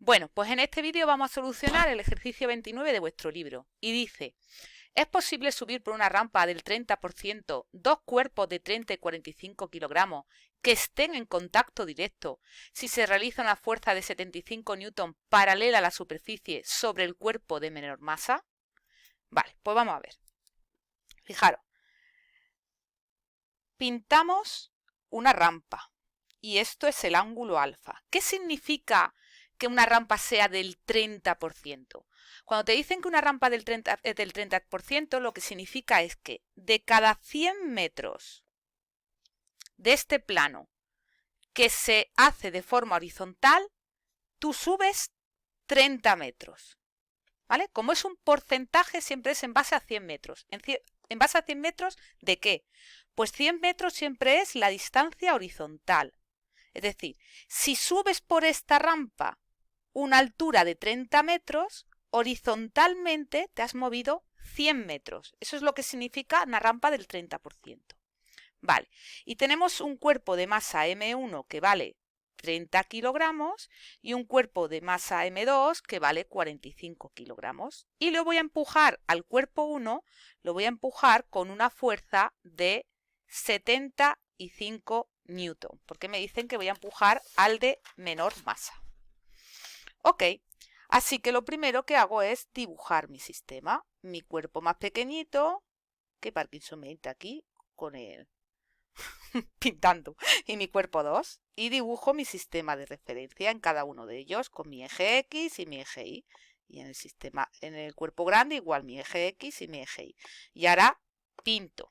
Bueno, pues en este vídeo vamos a solucionar el ejercicio 29 de vuestro libro. Y dice, ¿es posible subir por una rampa del 30% dos cuerpos de 30 y 45 kilogramos que estén en contacto directo si se realiza una fuerza de 75 newton paralela a la superficie sobre el cuerpo de menor masa? Vale, pues vamos a ver. Fijaros, pintamos una rampa y esto es el ángulo alfa. ¿Qué significa que una rampa sea del 30%? Cuando te dicen que una rampa es del 30%, lo que significa es que de cada 100 metros de este plano que se hace de forma horizontal, tú subes 30 metros. ¿Vale? Como es un porcentaje, siempre es en base a 100 metros. ¿En base a 100 metros de qué? Pues 100 metros siempre es la distancia horizontal. Es decir, si subes por esta rampa una altura de 30 metros, horizontalmente te has movido 100 metros. Eso es lo que significa una rampa del 30%. Vale, y tenemos un cuerpo de masa M1 que vale 30 kilogramos y un cuerpo de masa M2 que vale 45 kilogramos. Y lo voy a empujar al cuerpo 1, lo voy a empujar con una fuerza de 75 newton, porque me dicen que voy a empujar al de menor masa. Ok, así que lo primero que hago es dibujar mi sistema. Mi cuerpo más pequeñito, que Parkinson me entra aquí con el pintando, y mi cuerpo 2, y dibujo mi sistema de referencia en cada uno de ellos con mi eje X y mi eje Y. Y en el cuerpo grande igual mi eje X y mi eje Y. Y ahora pinto.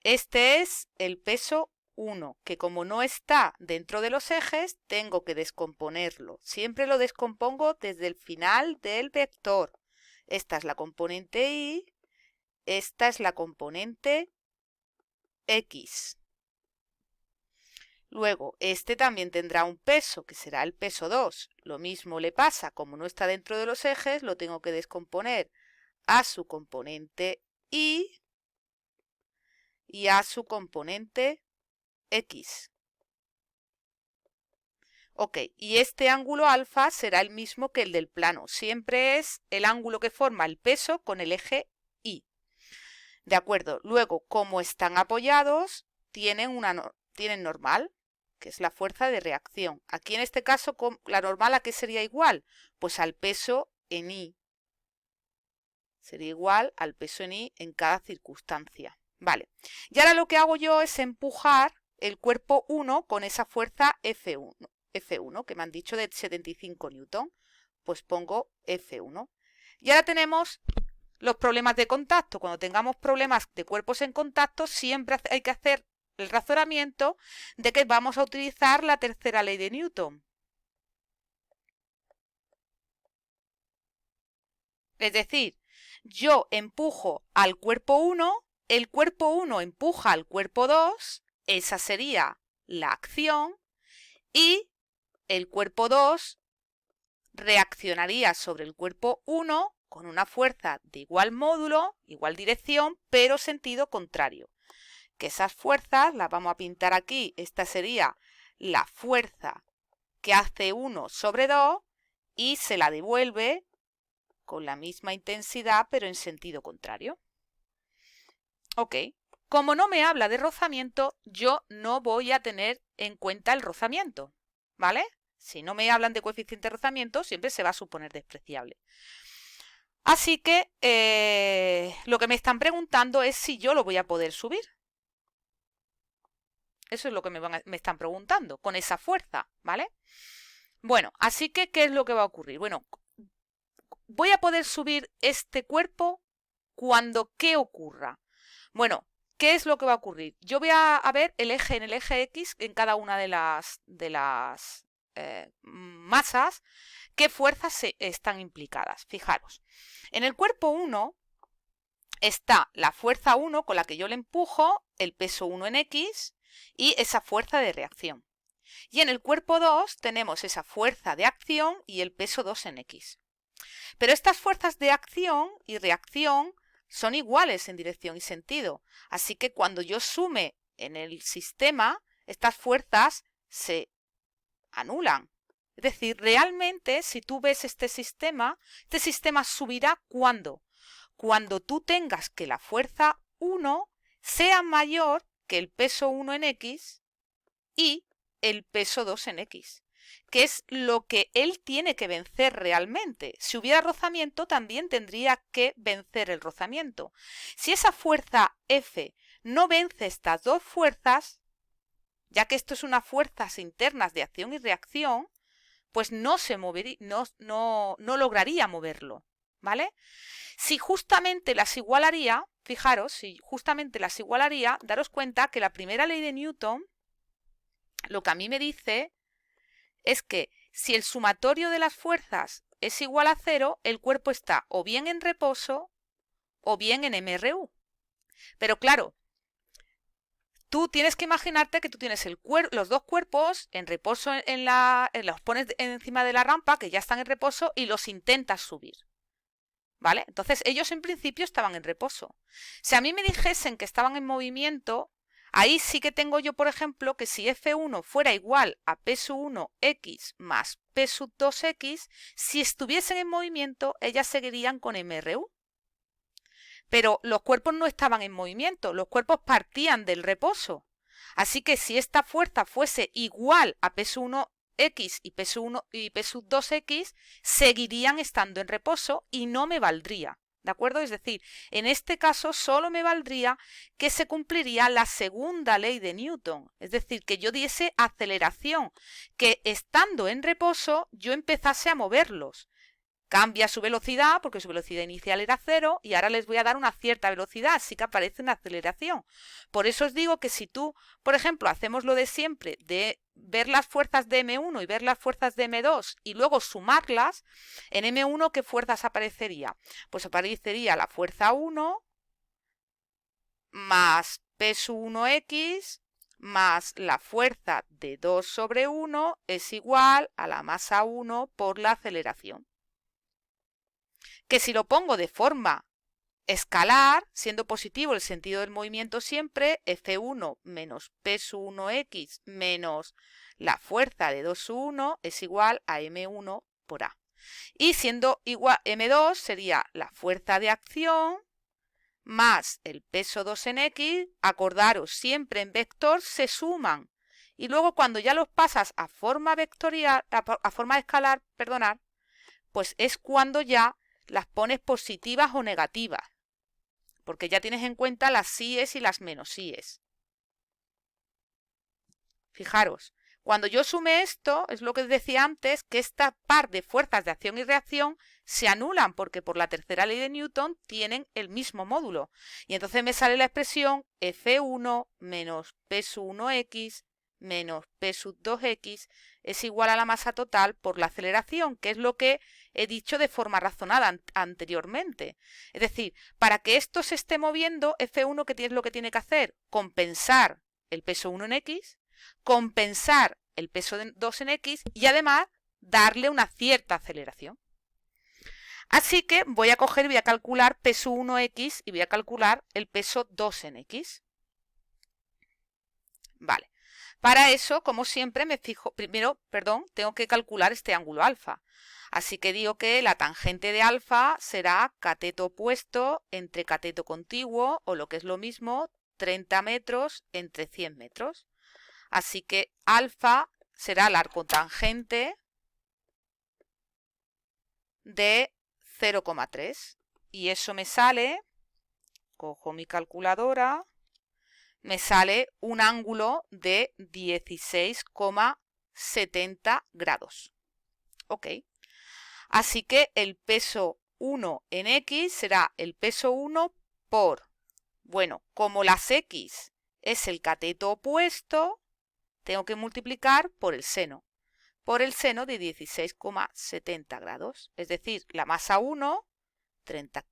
Este es el peso 1, que como no está dentro de los ejes, tengo que descomponerlo. Siempre lo descompongo desde el final del vector. Esta es la componente Y, esta es la componente X. Luego, este también tendrá un peso, que será el peso 2. Lo mismo le pasa, como no está dentro de los ejes, lo tengo que descomponer a su componente Y y a su componente X. Ok, y este ángulo alfa será el mismo que el del plano. Siempre es el ángulo que forma el peso con el eje Y. De acuerdo, luego, como están apoyados, tienen normal, que es la fuerza de reacción. Aquí en este caso, la normal, ¿a qué sería igual? Pues al peso en Y. Sería igual al peso en Y en cada circunstancia. Vale, y ahora lo que hago yo es empujar el cuerpo 1 con esa fuerza F1 que me han dicho de 75 newton. Pues pongo F1. Y ahora tenemos los problemas de contacto. Cuando tengamos problemas de cuerpos en contacto, siempre hay que hacer el razonamiento de que vamos a utilizar la tercera ley de Newton. Es decir, yo empujo al cuerpo 1, el cuerpo 1 empuja al cuerpo 2, esa sería la acción, y el cuerpo 2 reaccionaría sobre el cuerpo 1 con una fuerza de igual módulo, igual dirección, pero sentido contrario. Que esas fuerzas las vamos a pintar aquí. Esta sería la fuerza que hace 1 sobre 2 y se la devuelve con la misma intensidad, pero en sentido contrario. Ok, como no me habla de rozamiento, yo no voy a tener en cuenta el rozamiento, ¿vale? Si no me hablan de coeficiente de rozamiento, siempre se va a suponer despreciable. Así que lo que me están preguntando es si yo lo voy a poder subir. Eso es lo que me están preguntando, con esa fuerza, ¿vale? Bueno, así que, ¿qué es lo que va a ocurrir? Bueno, voy a poder subir este cuerpo cuando ¿qué ocurra? Bueno, ¿qué es lo que va a ocurrir? Yo voy a ver el eje en el eje X en cada una de las masas, qué fuerzas están implicadas. Fijaros, en el cuerpo 1 está la fuerza 1 con la que yo le empujo, el peso 1 en X y esa fuerza de reacción. Y en el cuerpo 2 tenemos esa fuerza de acción y el peso 2 en X. Pero estas fuerzas de acción y reacción son iguales en dirección y sentido. Así que cuando yo sume en el sistema, estas fuerzas se anulan. Es decir, realmente, si tú ves este sistema subirá ¿cuándo? Cuando tú tengas que la fuerza 1 sea mayor que el peso 1 en X y el peso 2 en X, que es lo que él tiene que vencer realmente. Si hubiera rozamiento, también tendría que vencer el rozamiento. Si esa fuerza F no vence estas dos fuerzas, ya que esto es unas fuerzas internas de acción y reacción, pues no se movería, no lograría moverlo, ¿vale? Si justamente las igualaría, fijaros, si justamente las igualaría, daros cuenta que la primera ley de Newton, lo que a mí me dice es que si el sumatorio de las fuerzas es igual a 0, el cuerpo está o bien en reposo o bien en MRU. Pero claro, tú tienes que imaginarte que tú tienes los dos cuerpos en reposo los pones encima de la rampa, que ya están en reposo, y los intentas subir. ¿Vale? Entonces ellos en principio estaban en reposo. Si a mí me dijesen que estaban en movimiento, ahí sí que tengo yo, por ejemplo, que si F1 fuera igual a P1X más P2X, si estuviesen en movimiento, ellas seguirían con MRU. Pero los cuerpos no estaban en movimiento, los cuerpos partían del reposo. Así que si esta fuerza fuese igual a P1X y P2X, seguirían estando en reposo y no me valdría. ¿De acuerdo? Es decir, en este caso solo me valdría que se cumpliría la segunda ley de Newton. Es decir, que yo diese aceleración, que estando en reposo yo empezase a moverlos. Cambia su velocidad porque su velocidad inicial era 0 y ahora les voy a dar una cierta velocidad, así que aparece una aceleración. Por eso os digo que si tú, por ejemplo, hacemos lo de siempre de ver las fuerzas de M1 y ver las fuerzas de M2 y luego sumarlas, en M1 ¿qué fuerzas aparecería? Pues aparecería la fuerza 1 más peso 1x más la fuerza de 2 sobre 1 es igual a la masa 1 por la aceleración. Que si lo pongo de forma escalar, siendo positivo el sentido del movimiento siempre, F1 menos P1X menos la fuerza de 2U1 es igual a M1 por A. Y siendo igual, M2 sería la fuerza de acción más el peso 2 en X, acordaros, siempre en vector se suman. Y luego cuando ya los pasas a forma vectorial, a forma escalar, perdonad, pues es cuando ya las pones positivas o negativas, porque ya tienes en cuenta las síes y las menos síes. Fijaros, cuando yo sume esto, es lo que decía antes, que esta par de fuerzas de acción y reacción se anulan, porque por la tercera ley de Newton tienen el mismo módulo. Y entonces me sale la expresión F1 menos P1X menos P2X es igual a la masa total por la aceleración, que es lo que he dicho de forma razonada anteriormente. Es decir, para que esto se esté moviendo, F1 ¿qué es lo que tiene que hacer? Compensar el peso 1 en X, compensar el peso 2 en X y además darle una cierta aceleración. Así que voy a coger y voy a calcular peso 1X y voy a calcular el peso 2 en X. Vale. Para eso, como siempre, me fijo, primero, tengo que calcular este ángulo alfa. Así que digo que la tangente de alfa será cateto opuesto entre cateto contiguo, o lo que es lo mismo, 30 metros entre 100 metros. Así que alfa será la arcotangente de 0,3. Y eso me sale, cojo mi calculadora, me sale un ángulo de 16,70 grados. Ok. Así que el peso 1 en X será el peso 1 por, bueno, como las X es el cateto opuesto, tengo que multiplicar por el seno de 16,70 grados. Es decir, la masa 1, 30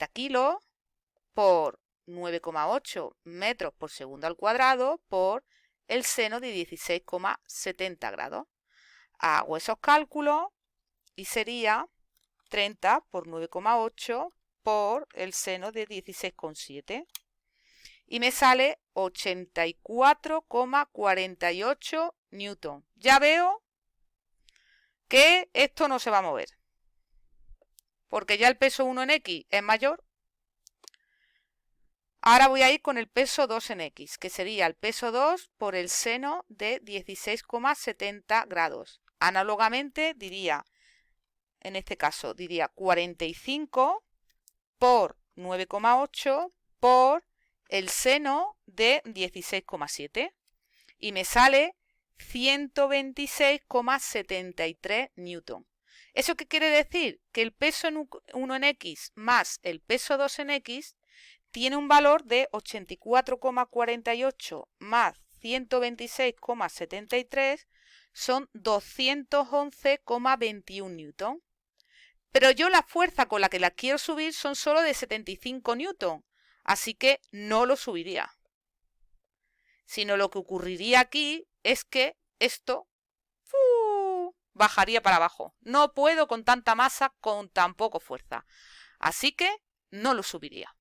kilos, por 9,8 metros por segundo al cuadrado por el seno de 16,70 grados. Hago esos cálculos y sería 30 por 9,8 por el seno de 16,7. y me sale 84,48 newton. Ya veo que esto no se va a mover, porque ya el peso 1 en X es mayor. Ahora voy a ir con el peso 2 en X, que sería el peso 2 por el seno de 16,70 grados. Análogamente diría, en este caso, diría 45 por 9,8 por el seno de 16,7 y me sale 126,73 newton. ¿Eso qué quiere decir? Que el peso 1 en X más el peso 2 en X tiene un valor de 84,48 más 126,73 son 211,21 newton. Pero yo la fuerza con la que la quiero subir son solo de 75 newton, así que no lo subiría. Sino lo que ocurriría aquí es que esto bajaría para abajo. No puedo con tanta masa, con tan poca fuerza. Así que no lo subiría.